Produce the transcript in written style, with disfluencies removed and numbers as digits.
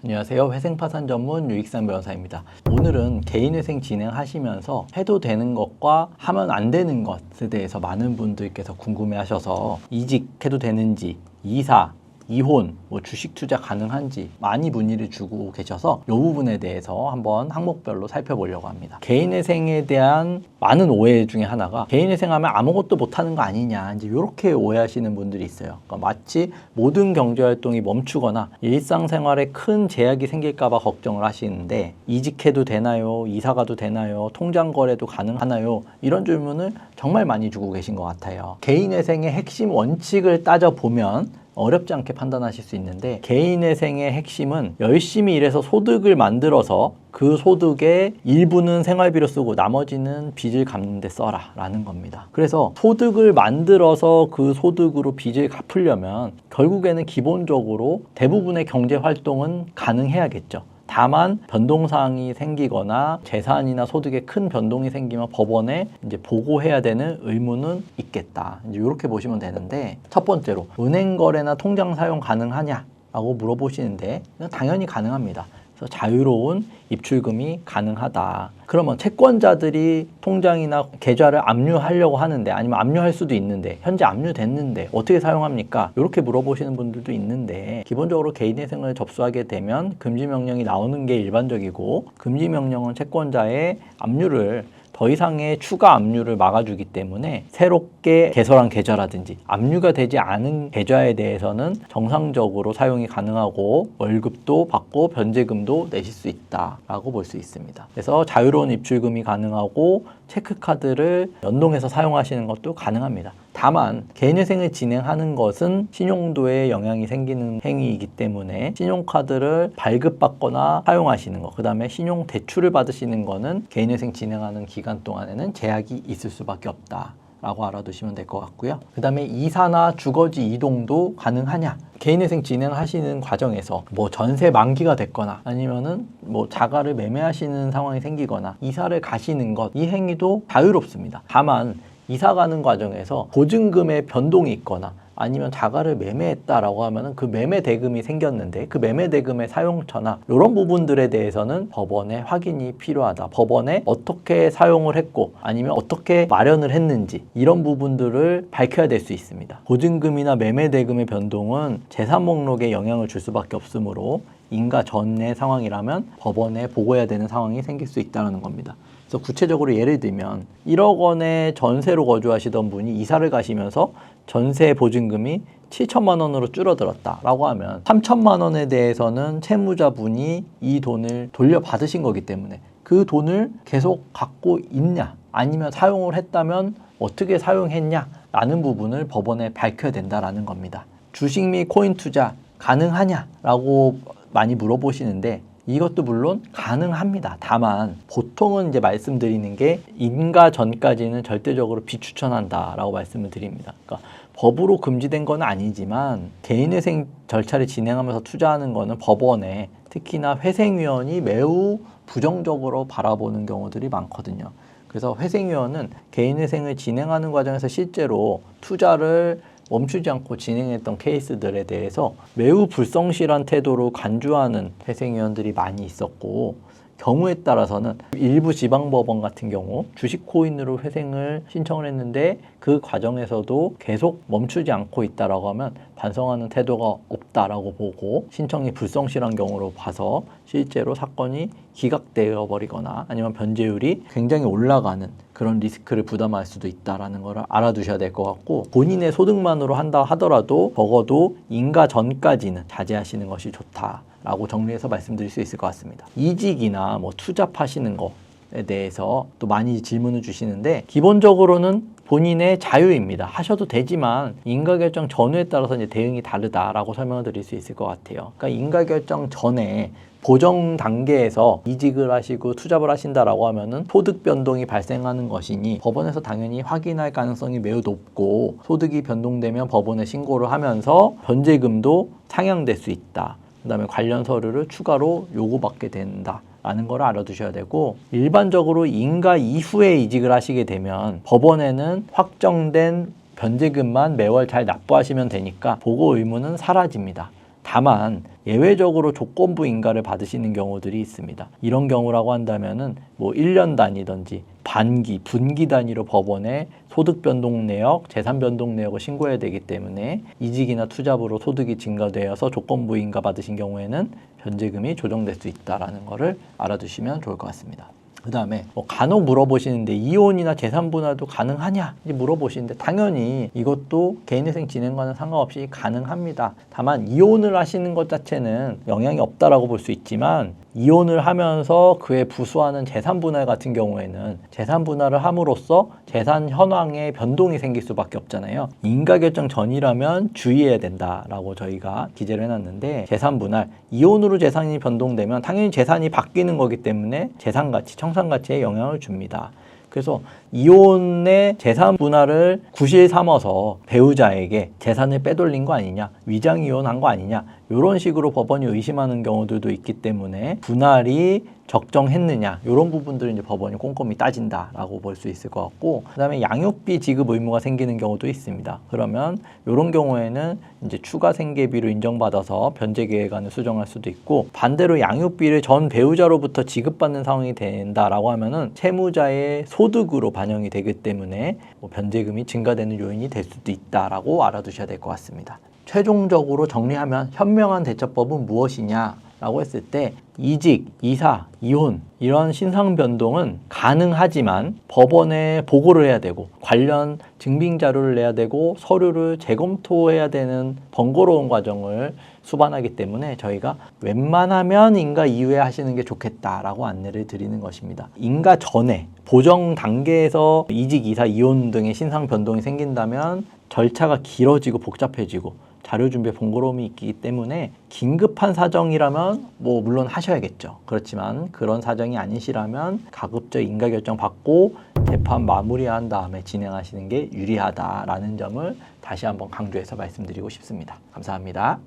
안녕하세요. 회생파산 전문 유익상 변호사입니다. 오늘은 개인회생 진행하시면서 해도 되는 것과 하면 안 되는 것에 대해서 많은 분들께서 궁금해 하셔서 이직해도 되는지, 이사, 이혼, 주식 투자 가능한지 많이 문의를 주고 계셔서 이 부분에 대해서 한번 항목별로 살펴보려고 합니다. 개인회생에 대한 많은 오해 중에 하나가 개인회생하면 아무것도 못하는 거 아니냐, 이제 이렇게 오해하시는 분들이 있어요. 그러니까 마치 모든 경제활동이 멈추거나 일상생활에 큰 제약이 생길까봐 걱정을 하시는데, 이직해도 되나요? 이사 가도 되나요? 통장 거래도 가능하나요? 이런 질문을 정말 많이 주고 계신 것 같아요. 개인회생의 핵심 원칙을 따져보면 어렵지 않게 판단하실 수 있는데, 개인회생의 핵심은 열심히 일해서 소득을 만들어서 그 소득의 일부는 생활비로 쓰고 나머지는 빚을 갚는 데 써라 라는 겁니다. 그래서 소득을 만들어서 그 소득으로 빚을 갚으려면 결국에는 기본적으로 대부분의 경제활동은 가능해야겠죠. 다만 변동사항이 생기거나 재산이나 소득에 큰 변동이 생기면 법원에 이제 보고해야 되는 의무는 있겠다. 이제 이렇게 보시면 되는데, 첫 번째로 은행 거래나 통장 사용 가능하냐라고 물어보시는데 당연히 가능합니다. 그래서 자유로운 입출금이 가능하다. 그러면 채권자들이 통장이나 계좌를 압류하려고 하는데, 아니면 압류할 수도 있는데 현재 압류됐는데 어떻게 사용합니까? 이렇게 물어보시는 분들도 있는데, 기본적으로 개인회생을 접수하게 되면 금지명령이 나오는 게 일반적이고, 금지명령은 채권자의 압류를 더 이상의 추가 압류를 막아주기 때문에 새롭게 개설한 계좌라든지 압류가 되지 않은 계좌에 대해서는 정상적으로 사용이 가능하고 월급도 받고 변제금도 내실 수 있다라고 볼 수 있습니다. 그래서 자유로운 입출금이 가능하고 체크카드를 연동해서 사용하시는 것도 가능합니다. 다만 개인회생을 진행하는 것은 신용도에 영향이 생기는 행위이기 때문에 신용카드를 발급받거나 사용하시는 것, 그 다음에 신용대출을 받으시는 거는 개인회생 진행하는 기간 동안에는 제약이 있을 수밖에 없다 라고 알아두시면 될 것 같고요. 그 다음에 이사나 주거지 이동도 가능하냐? 개인회생 진행하시는 과정에서 전세 만기가 됐거나 아니면은 자가를 매매하시는 상황이 생기거나 이사를 가시는 것, 이 행위도 자유롭습니다. 다만 이사 가는 과정에서 보증금의 변동이 있거나 아니면 자가를 매매했다라고 하면은 그 매매 대금이 생겼는데 그 매매 대금의 사용처나 이런 부분들에 대해서는 법원의 확인이 필요하다. 법원에 어떻게 사용을 했고 아니면 어떻게 마련을 했는지 이런 부분들을 밝혀야 될 수 있습니다. 보증금이나 매매 대금의 변동은 재산 목록에 영향을 줄 수밖에 없으므로 인가 전의 상황이라면 법원에 보고해야 되는 상황이 생길 수 있다는 겁니다. 그래서 구체적으로 예를 들면 1억 원의 전세로 거주하시던 분이 이사를 가시면서 전세 보증금이 7천만 원으로 줄어들었다라고 하면 3천만 원에 대해서는 채무자분이 이 돈을 돌려받으신 거기 때문에 그 돈을 계속 갖고 있냐 아니면 사용을 했다면 어떻게 사용했냐 라는 부분을 법원에 밝혀야 된다라는 겁니다. 주식 및 코인 투자 가능하냐라고 많이 물어보시는데 이것도 물론 가능합니다. 다만 보통은 이제 말씀드리는 게 인가 전까지는 절대적으로 비추천한다라고 말씀을 드립니다. 그러니까 법으로 금지된 건 아니지만 개인회생 절차를 진행하면서 투자하는 거는 법원에 특히나 회생위원이 매우 부정적으로 바라보는 경우들이 많거든요. 그래서 회생위원은 개인회생을 진행하는 과정에서 실제로 투자를 멈추지 않고 진행했던 케이스들에 대해서 매우 불성실한 태도로 간주하는 회생위원들이 많이 있었고, 경우에 따라서는 일부 지방법원 같은 경우 주식 코인으로 회생을 신청을 했는데 그 과정에서도 계속 멈추지 않고 있다라고 하면 반성하는 태도가 없다라고 보고 신청이 불성실한 경우로 봐서 실제로 사건이 기각되어 버리거나 아니면 변제율이 굉장히 올라가는 그런 리스크를 부담할 수도 있다라는 걸 알아두셔야 될 것 같고, 본인의 소득만으로 한다 하더라도 적어도 인가 전까지는 자제하시는 것이 좋다라고 정리해서 말씀드릴 수 있을 것 같습니다. 이직이나 투잡하시는 것에 대해서 또 많이 질문을 주시는데, 기본적으로는 본인의 자유입니다. 하셔도 되지만 인가결정 전후에 따라서 이제 대응이 다르다라고 설명을 드릴 수 있을 것 같아요. 그러니까 인가결정 전에 보정 단계에서 이직을 하시고 투잡을 하신다라고 하면은 소득 변동이 발생하는 것이니 법원에서 당연히 확인할 가능성이 매우 높고, 소득이 변동되면 법원에 신고를 하면서 변제금도 상향될 수 있다. 그 다음에 관련 서류를 추가로 요구받게 된다 라는 걸 알아두셔야 되고, 일반적으로 인가 이후에 이직을 하시게 되면 법원에는 확정된 변제금만 매월 잘 납부하시면 되니까 보고 의무는 사라집니다. 다만 예외적으로 조건부 인가를 받으시는 경우들이 있습니다. 이런 경우라고 한다면은 뭐 1년 단위든지 반기, 분기 단위로 법원에 소득 변동 내역, 재산 변동 내역을 신고해야 되기 때문에 이직이나 투잡으로 소득이 증가되어서 조건부 인가 받으신 경우에는 변제금이 조정될 수 있다는 것을 알아두시면 좋을 것 같습니다. 그 다음에 간혹 물어보시는데 이혼이나 재산 분할도 가능하냐 물어보시는데 당연히 이것도 개인회생 진행과는 상관없이 가능합니다. 다만 이혼을 하시는 것 자체는 영향이 없다라고 볼 수 있지만 이혼을 하면서 그에 부수하는 재산 분할 같은 경우에는 재산 분할을 함으로써 재산 현황에 변동이 생길 수밖에 없잖아요. 인가 결정 전이라면 주의해야 된다라고 저희가 기재를 해놨는데 재산 분할, 이혼으로 재산이 변동되면 당연히 재산이 바뀌는 거기 때문에 재산 가치, 청산 가치에 영향을 줍니다. 그래서 이혼의 재산 분할을 구실 삼아서 배우자에게 재산을 빼돌린 거 아니냐, 위장 이혼한 거 아니냐 이런 식으로 법원이 의심하는 경우들도 있기 때문에 분할이 적정했느냐 이런 부분들을 이제 법원이 꼼꼼히 따진다라고 볼 수 있을 것 같고, 그다음에 양육비 지급 의무가 생기는 경우도 있습니다. 그러면 이런 경우에는 이제 추가 생계비로 인정받아서 변제 계획안을 수정할 수도 있고, 반대로 양육비를 전 배우자로부터 지급받는 상황이 된다라고 하면은 채무자의 소득으로 반영이 되기 때문에 변제금이 증가되는 요인이 될 수도 있다라고 알아두셔야 될 것 같습니다. 최종적으로 정리하면 현명한 대처법은 무엇이냐 라고 했을 때 이직, 이사, 이혼 이런 신상 변동은 가능하지만 법원에 보고를 해야 되고 관련 증빙 자료를 내야 되고 서류를 재검토해야 되는 번거로운 과정을 수반하기 때문에 저희가 웬만하면 인가 이후에 하시는 게 좋겠다라고 안내를 드리는 것입니다. 인가 전에 보정 단계에서 이직, 이사, 이혼 등의 신상 변동이 생긴다면 절차가 길어지고 복잡해지고 자료 준비에 번거로움이 있기 때문에 긴급한 사정이라면 물론 하셔야겠죠. 그렇지만 그런 사정이 아니시라면 가급적 인가 결정 받고 재판 마무리한 다음에 진행하시는 게 유리하다라는 점을 다시 한번 강조해서 말씀드리고 싶습니다. 감사합니다.